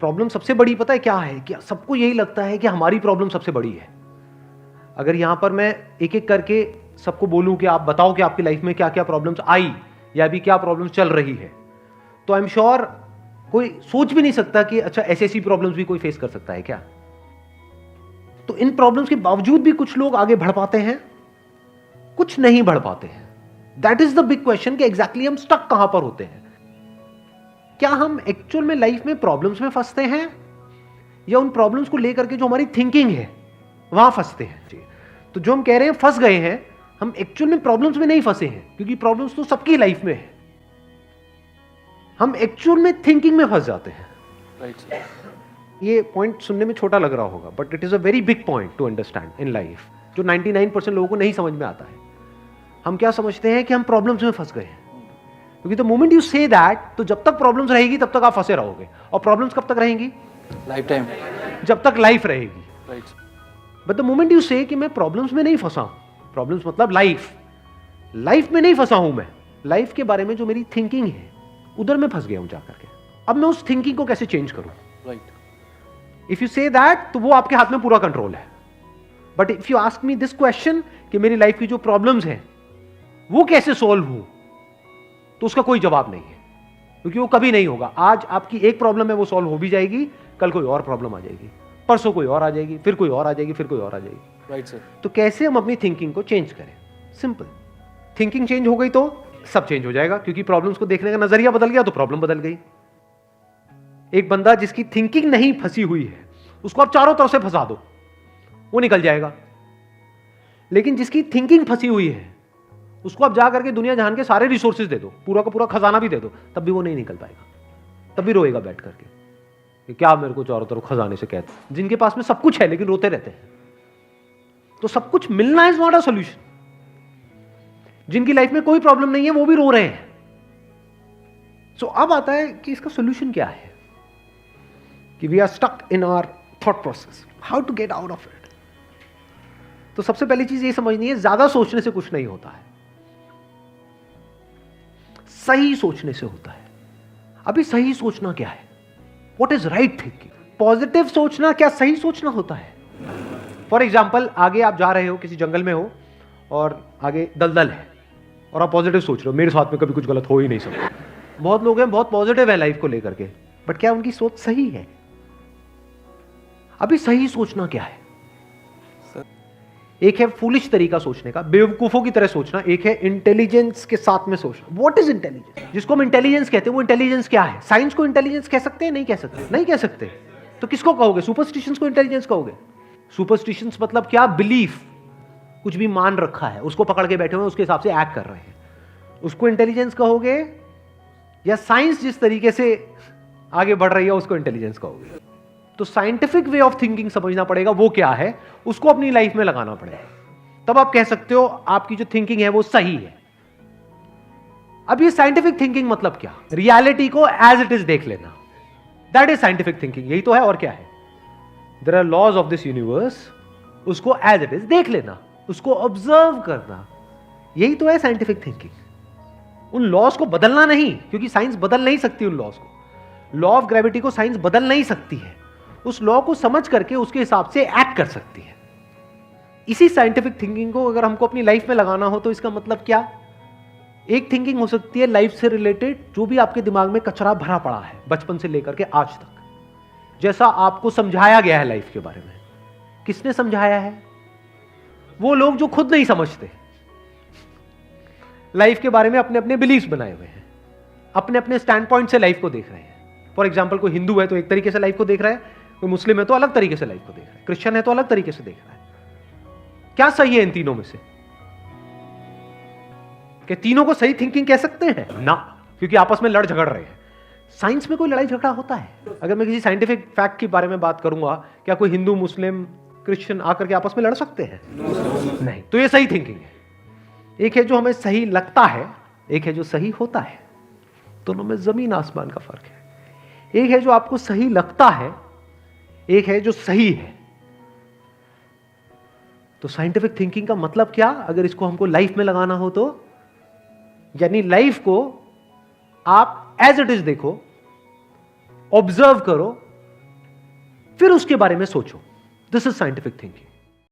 Problem सबसे बड़ी पता है क्या है कि सबको यही लगता है कि हमारी प्रॉब्लम सबसे बड़ी है। अगर यहां पर मैं एक एक करके सबको बोलूं कि आप बताओ कि आपकी लाइफ में क्या क्या प्रॉब्लम्स आई या अभी क्या प्रॉब्लम्स चल रही है, तो आई एम श्योर कोई सोच भी नहीं सकता कि अच्छा ऐसी प्रॉब्लम्स भी कोई फेस कर सकता है क्या। तो इन प्रॉब्लम्स के बावजूद भी कुछ लोग आगे बढ़ पाते हैं, कुछ नहीं बढ़ पाते हैं। That is the big question कि एग्जैक्टली हम स्टक कहां पर होते हैं। क्या हम एक्चुअल में लाइफ में प्रॉब्लम्स में फंसते हैं या उन प्रॉब्लम्स को लेकर के जो हमारी थिंकिंग है वहां फंसते हैं। तो जो हम कह रहे हैं फंस गए हैं, हम एक्चुअल में प्रॉब्लम्स में नहीं फंसे हैं, क्योंकि प्रॉब्लम्स तो सबकी लाइफ में है। हम एक्चुअल में थिंकिंग में फंस जाते हैं। राइट। ये पॉइंट सुनने में छोटा लग रहा होगा, but it is a very big point two understand in life, जो 99% लोगों को नहीं समझ में आता है। हम क्या समझते हैं कि हम प्रॉब्लम्स में फंस गए हैं, क्योंकि the moment you say that, तो जब तक प्रॉब्लम्स रहेगी तब तक आप फंसे रहोगे। और प्रॉब्लम्स कब तक रहेंगी? Life time. जब तक लाइफ रहेगी। Right. But the moment you से कि मैं प्रॉब्लम्स में नहीं फंसा हूं, प्रॉब्लम्स मतलब लाइफ में नहीं फंसा हूं, मैं लाइफ के बारे में जो मेरी थिंकिंग है उधर मैं फंस गया हूं जाकर के। अब मैं उस थिंकिंग को कैसे चेंज करूं? Right. If you say that, तो वो आपके हाथ में पूरा कंट्रोल है। But if you ask me this question कि मेरी लाइफ की जो प्रॉब्लम्स हैं वो कैसे सॉल्व हो, तो उसका कोई जवाब नहीं है, क्योंकि वो कभी नहीं होगा। आज आपकी एक प्रॉब्लम है, वो सॉल्व हो भी जाएगी, कल कोई और प्रॉब्लम आ जाएगी, परसों कोई और आ जाएगी, फिर कोई और आ जाएगी, फिर कोई और आ जाएगी। Right sir. तो कैसे हम अपनी थिंकिंग को चेंज करें? सिंपल। थिंकिंग चेंज हो गई तो सब चेंज हो जाएगा, क्योंकि प्रॉब्लम्स को देखने का नजरिया बदल गया तो प्रॉब्लम बदल गई। एक बंदा जिसकी थिंकिंग नहीं फंसी हुई है, उसको आप चारों तरफ से फंसा दो, वो निकल जाएगा। लेकिन जिसकी थिंकिंग फंसी हुई है, उसको आप जा करके दुनिया जहान के सारे रिसोर्सेज दे दो, पूरा का पूरा खजाना भी दे दो, तब भी वो नहीं निकल पाएगा। तब भी रोएगा बैठ करके कि क्या मेरे को चारों तरफ खजाने से कहते। जिनके पास में सब कुछ है लेकिन रोते रहते हैं। तो सब कुछ मिलना इज नॉट अ सॉल्यूशन। जिनकी लाइफ में कोई प्रॉब्लम नहीं है वो भी रो रहे हैं। सो अब आता है कि इसका सॉल्यूशन क्या है, कि we are stuck in our thought process, how to get out of it. तो सबसे पहली चीज ये समझनी है, ज्यादा सोचने से कुछ नहीं होता है, सही सोचने से होता है। अभी सही सोचना क्या है? What is right thinking? Positive सोचना क्या सही सोचना होता है? फॉर एग्जाम्पल, आगे आप जा रहे हो, किसी जंगल में हो और आगे दलदल है और आप पॉजिटिव सोच रहे हो, मेरे साथ में कभी कुछ गलत हो ही नहीं सकता। बहुत लोग हैं बहुत पॉजिटिव है लाइफ को लेकर के, बट क्या उनकी सोच सही है? अभी सही सोचना क्या है? एक है फूलिश तरीका सोचने का, बेवकूफों की तरह सोचना, एक है इंटेलिजेंस के साथ में सोचना। What is intelligence? जिसको हम इंटेलिजेंस कहते हैं, वो इंटेलिजेंस क्या है? साइंस को इंटेलिजेंस कह सकते हैं? नहीं कह सकते। नहीं कह सकते तो किसको कहोगे? सुपरस्टिशंस को इंटेलिजेंस कहोगे? सुपरस्टिशंस मतलब क्या? बिलीफ, कुछ भी मान रखा है, उसको पकड़ के बैठे हुए, उसके हिसाब से एक्ट कर रहे हैं, उसको इंटेलिजेंस कहोगे? या साइंस जिस तरीके से आगे बढ़ रही है उसको इंटेलिजेंस कहोगे? तो साइंटिफिक वे ऑफ थिंकिंग समझना पड़ेगा, वो क्या है, उसको अपनी लाइफ में लगाना पड़ेगा, तब आप कह सकते हो आपकी जो थिंकिंग है वो सही है। अब ये साइंटिफिक थिंकिंग मतलब क्या? रियलिटी को एज इट इज देख लेना, दैट इज साइंटिफिक थिंकिंग। यही तो है, और क्या है? There are laws of this universe, उसको एज इट इज देख लेना, उसको ऑब्जर्व करना, यही तो है साइंटिफिक थिंकिंग। उन लॉज को बदलना नहीं, क्योंकि साइंस बदल नहीं सकती उन लॉज को। लॉ ऑफ ग्रेविटी को साइंस बदल नहीं सकती है, उस लॉ को समझ करके उसके हिसाब से एक्ट कर सकती है। इसी साइंटिफिक थिंकिंग को अगर हमको अपनी लाइफ में लगाना हो तो इसका मतलब क्या? एक थिंकिंग हो सकती है लाइफ से रिलेटेड, जो भी आपके दिमाग में कचरा भरा पड़ा है बचपन से लेकर के आज तक, जैसा आपको समझाया गया है लाइफ के बारे में। किसने समझाया है? वो लोग जो खुद नहीं समझते, लाइफ के बारे में अपने अपने बिलीव्स बनाए हुए हैं, अपने अपने स्टैंड पॉइंट से लाइफ को देख रहे हैं। फॉर एग्जाम्पल, कोई हिंदू है तो एक तरीके से लाइफ को देख रहा है, कोई मुस्लिम है तो अलग तरीके से लाइफ को देख रहा है, क्रिश्चियन है तो अलग तरीके से देख रहा है। क्या सही है इन तीनों में से? कि तीनों को सही थिंकिंग कह सकते हैं? ना, क्योंकि आपस में लड़ झगड़ रहे हैं। साइंस में कोई लड़ाई झगड़ा होता है? अगर मैं किसी साइंटिफिक फैक्ट के बारे में बात करूंगा, क्या कोई हिंदू मुस्लिम क्रिश्चियन आकर के आपस में लड़ सकते हैं? नहीं। तो ये सही थिंकिंग है। एक है जो हमें सही लगता है, एक है जो सही होता है। दोनों में जमीन आसमान का फर्क है। एक है जो आपको सही लगता है, एक है जो सही है। तो साइंटिफिक थिंकिंग का मतलब क्या, अगर इसको हमको लाइफ में लगाना हो तो, यानी लाइफ को आप एज इट इज देखो, ऑब्जर्व करो, फिर उसके बारे में सोचो। This is scientific thinking.